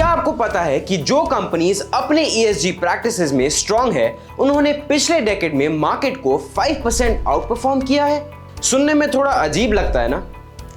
क्या आपको पता है कि जो कंपनीज अपने ESG प्रैक्टिसेस में स्ट्रांग है, उन्होंने पिछले डेकेड में मार्केट को 5% आउट परफॉर्म किया है? सुनने में थोड़ा अजीब लगता है ना,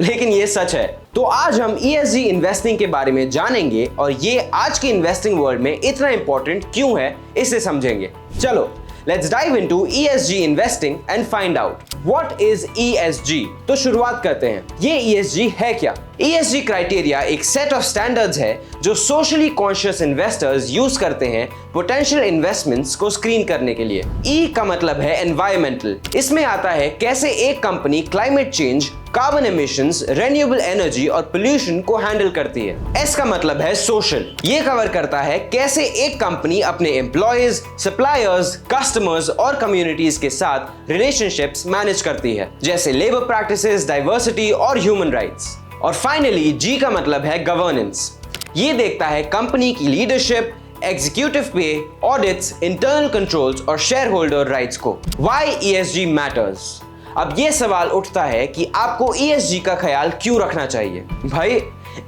लेकिन ये सच है। तो आज हम ESG इन्वेस्टिंग के बारे में जानेंगे और ये आज के इन्वेस्टिंग वर्ल्ड में इतना इंपॉर्टेंट क्यों है, इसे समझेंगे। चलो Let's dive into ESG investing and find out what is ESG। तो शुरुआत करते हैं। ये ESG है क्या? ESG क्राइटेरिया एक सेट ऑफ स्टैंडर्ड्स है जो सोशली कॉन्शियस इन्वेस्टर्स यूज करते हैं पोटेंशियल इन्वेस्टमेंट्स को स्क्रीन करने के लिए। E का मतलब है एनवायरमेंटल। इसमें आता है कैसे एक company climate change, carbon emissions, renewable energy और पोल्यूशन को हैंडल करती है। S का मतलब है सोशल। ये कवर करता है कैसे एक कंपनी अपने एम्प्लॉयज, सप्लायर्स, कस्टमर्स और कम्युनिटीज के साथ रिलेशनशिप्स मैनेज करती है, जैसे लेबर प्रैक्टिसेस, डाइवर्सिटी और ह्यूमन राइट्स। और फाइनली G का मतलब है गवर्नेंस। ये देखता है कंपनी की लीडरशिप, एग्जीक्यूटिव पे, ऑडिट्स, इंटरनल कंट्रोल्स और शेयर होल्डर राइट्स को। Why ESG matters? अब ये सवाल उठता है कि आपको ESG का ख्याल क्यों रखना चाहिए? भाई,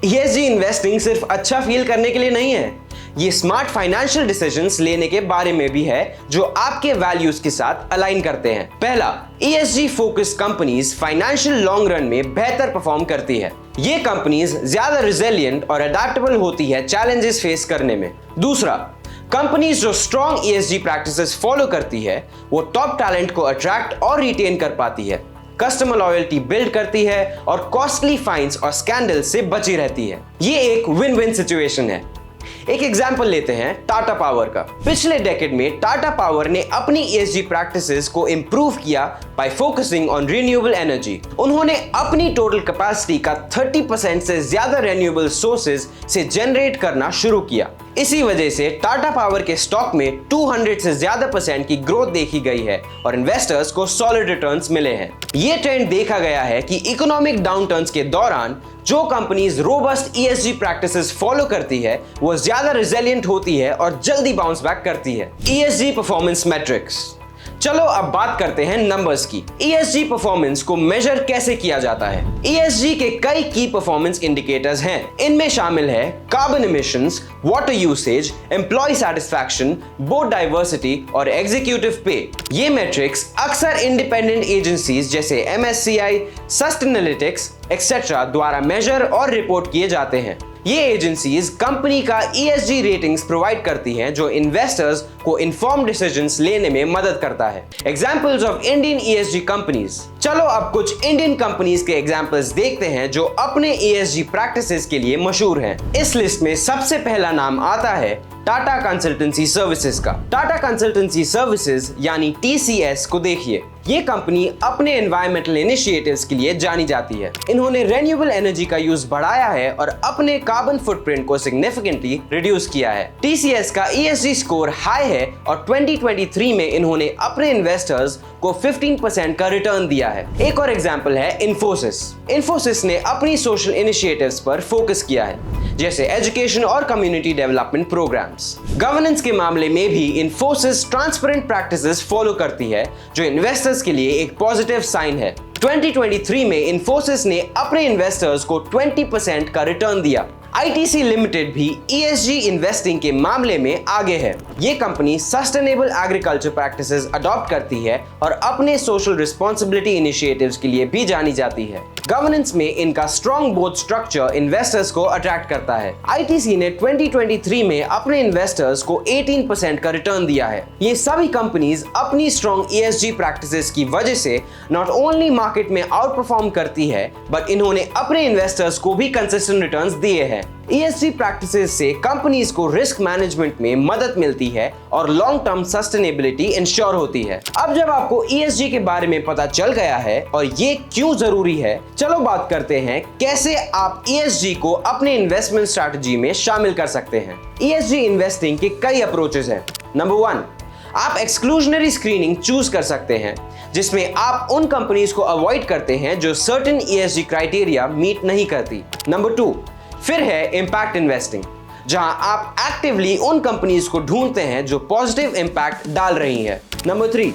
ESG इन्वेस्टिंग सिर्फ अच्छा फील करने के लिए नहीं है, ये स्मार्ट फाइनेंशियल डिसीजंस लेने के बारे में भी है जो आपके वैल्यूज के साथ अलाइन करते हैं। पहला, ESG focused companies financial long run में बेहतर परफॉर्म करती है। ये कंपनीज ज्यादा रिजिलिएंट और अडेप्टेबल होती है चैलेंजेस फेस करने में। दूसरा, कंपनीज जो स्ट्रॉन्ग ESG प्रैक्टिसेस फॉलो करती है, वो टॉप टैलेंट को अट्रैक्ट और रिटेन कर पाती है, कस्टमर लॉयल्टी बिल्ड करती है और कॉस्टली फाइन्स और स्कैंडल से बची रहती है। ये एक विन विन सिचुएशन है। एक एग्जाम्पल लेते हैं टाटा पावर का। पिछले डेकेड में टाटा पावर ने अपनी ESG प्रैक्टिसेस को इंप्रूव किया bye focusing on renewable energy. उन्होंने अपनी टोटल कैपेसिटी का 30% से ज्यादा रिन्यूएबल सोर्सेज से जनरेट करना शुरू किया। इसी वजह से टाटा पावर के स्टॉक में 200 से ज्यादा % की ग्रोथ देखी गई है और इन्वेस्टर्स को सॉलिड रिटर्न्स मिले हैं। ये ट्रेंड देखा गया है कि इकोनॉमिक डाउनटर्न्स के दौरान जो companies robust ESG practices follow करती है, वो ज्यादा रिजिलिएंट होती है और जल्दी बाउंस बैक करती है। ESG performance matrix. चलो अब बात करते हैं नंबर्स की। ESG परफॉर्मेंस को मेजर कैसे किया जाता है? ESG के कई की परफॉर्मेंस इंडिकेटर्स हैं। इनमें शामिल है carbon emissions, water usage, employee satisfaction, board diversity और एग्जीक्यूटिव पे। ये मैट्रिक्स अक्सर इंडिपेंडेंट एजेंसीज जैसे MSCI, सस्टेनालिटिक्स एक्सेट्रा द्वारा मेजर और रिपोर्ट किए जाते हैं। ये एजेंसीज कंपनी का ESG रेटिंग्स प्रोवाइड करती हैं जो इन्वेस्टर्स को इन्फॉर्म्ड डिसीजंस लेने में मदद करता है। Examples of Indian ESG companies. चलो अब कुछ इंडियन कंपनीज के एग्जांपल्स देखते हैं जो अपने ESG प्रैक्टिसेस के लिए मशहूर हैं। इस लिस्ट में सबसे पहला नाम आता है टाटा कंसल्टेंसी सर्विसेज का। टाटा कंसल्टेंसी सर्विसेज यानी TCS को देखिए। ये कंपनी अपने एनवायरमेंटल इनिशिएटिव्स के लिए जानी जाती है। इन्होंने रेन्यूएबल एनर्जी का यूज बढ़ाया है और अपने कार्बन फुटप्रिंट को सिग्निफिकेंटली रिड्यूस किया है। TCS का ESG स्कोर हाई है और 2023 में इन्होंने अपने इन्वेस्टर्स को 15% का रिटर्न दिया है। एक और एग्जांपल है इन्फोसिस। इन्फोसिस ने अपनी सोशल इनिशिएटिव्स पर फोकस किया है, जैसे एजुकेशन और कम्युनिटी डेवलपमेंट प्रोग्राम्स। गवर्नेंस के मामले में भी इन्फोसिस ट्रांसपेरेंट प्रैक्टिसेस फॉलो करती है, जो इन्वेस्टर्स के लिए एक पॉजिटिव साइन है। 2023 में इन्फोसिस ने अपने इन्वेस्टर्स को 20% का रिटर्न दिया। ITC लिमिटेड भी ESG इन्वेस्टिंग के मामले में आगे है। ये company sustainable agriculture practices adopt करती है और अपने सोशल रिस्पांसिबिलिटी इनिशिएटिव्स के लिए भी जानी जाती है। गवर्नेंस में इनका स्ट्रॉन्ग बोर्ड स्ट्रक्चर इन्वेस्टर्स को अट्रैक्ट करता है। ITC ने 2023 में अपने इन्वेस्टर्स को 18% का रिटर्न दिया है। ये सभी कंपनीज अपनी स्ट्रॉन्ग ESG प्रैक्टिसेस की वजह से नॉट ओनली मार्केट में आउट परफॉर्म करती है, बट इन्होंने अपने इन्वेस्टर्स को भी कंसिस्टेंट रिटर्न्स दिए हैं। ESG प्रैक्टिसेस से कंपनीज को रिस्क मैनेजमेंट में मदद मिलती है और लॉन्ग टर्म सस्टेनेबिलिटी इंश्योर होती है। अब जब आपको ESG के बारे में पता चल गया है और ये क्यों जरूरी है, चलो बात करते हैं कैसे आप ESG को अपने इन्वेस्टमेंट स्ट्रैटेजी में शामिल कर सकते हैं। ESG इन्वेस्टिंग के कई अप्रोचेस हैं। नंबर 1, आप एक्सक्लूजनरी स्क्रीनिंग चूज कर सकते हैं, जिसमें आप उन कंपनीज को अवॉइड करते हैं जो सर्टेन ESG क्राइटेरिया मीट नहीं करती। नंबर 2, फिर है इम्पैक्ट इन्वेस्टिंग, जहां आप एक्टिवली उन कंपनीज को ढूंढते हैं जो पॉजिटिव इम्पैक्ट डाल रही हैं। नंबर 3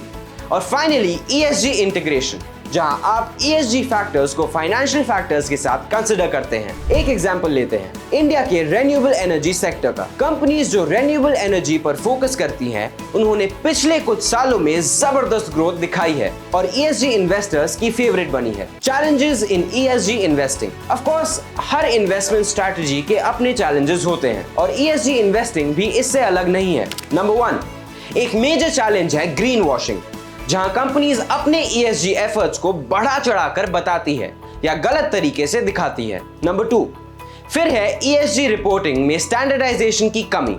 और फाइनली ESG इंटीग्रेशन, जहां आप ESG फैक्टर्स को फाइनेंशियल फैक्टर्स के साथ कंसिडर करते हैं। एक एग्जांपल लेते हैं इंडिया के रेन्यूएबल एनर्जी सेक्टर का। कंपनीज जो रेन्यूएबल एनर्जी पर फोकस करती हैं, उन्होंने पिछले कुछ सालों में जबरदस्त ग्रोथ दिखाई है और ESG इन्वेस्टर्स की फेवरेट बनी है। Challenges in ESG investing. Of course her investment strategy के अपने चैलेंजेस होते हैं और ESG इन्वेस्टिंग भी इससे अलग नहीं है। नंबर 1, एक मेजर चैलेंज है ग्रीन वॉशिंग, जहां कंपनीज अपने ESG एफर्ट्स को बढ़ा चढ़ाकर बताती है या गलत तरीके से दिखाती है। नंबर 2, फिर है ESG रिपोर्टिंग में स्टैंडर्डाइजेशन की कमी,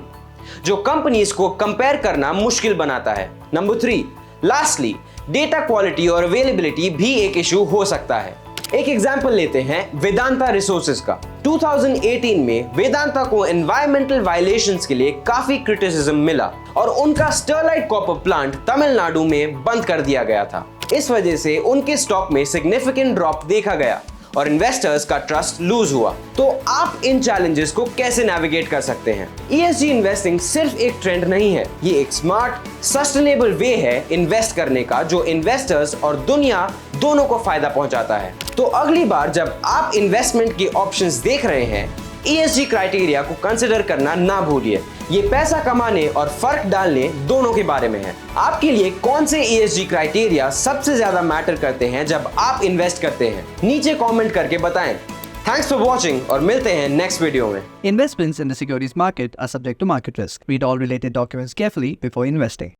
जो कंपनीज को कंपेयर करना मुश्किल बनाता है। नंबर 3, लास्टली डेटा क्वालिटी और अवेलेबिलिटी भी एक इशू हो सकता है। एक एग्जांपल लेते हैं वेदांता रिसोर्सेज का। 2018 में वेदांता को एनवायरमेंटल वायलेशंस के लिए काफी क्रिटिसिज्म मिला और उनका स्टरलाइट कॉपर प्लांट तमिलनाडु में बंद कर दिया गया था। इस वजह से उनके स्टॉक में सिग्निफिकेंट ड्रॉप देखा गया और इन्वेस्टर्स का ट्रस्ट लूज हुआ। तो आप इन चैलेंजेस को कैसे नेविगेट कर सकते हैं? ESG इन्वेस्टिंग सिर्फ एक ट्रेंड नहीं है, ये एक स्मार्ट सस्टेनेबल वे है इन्वेस्ट करने का, जो इन्वेस्टर्स और दुनिया दोनों को फायदा पहुंचाता है। तो अगली बार जब आप इन्वेस्टमेंट के ऑप्शंस देख रहे हैं, ESG क्राइटेरिया को कंसिडर करना ना भूलिए। ये पैसा कमाने और फर्क डालने दोनों के बारे में है। आपके लिए कौन से ESG क्राइटेरिया सबसे ज्यादा मैटर करते हैं जब आप इन्वेस्ट करते हैं? नीचे कमेंट करके बताएं। थैंक्स फॉर वॉचिंग और मिलते हैं नेक्स्ट वीडियो में। Investments in the securities market are subject to market risk. Read all related documents carefully before investing.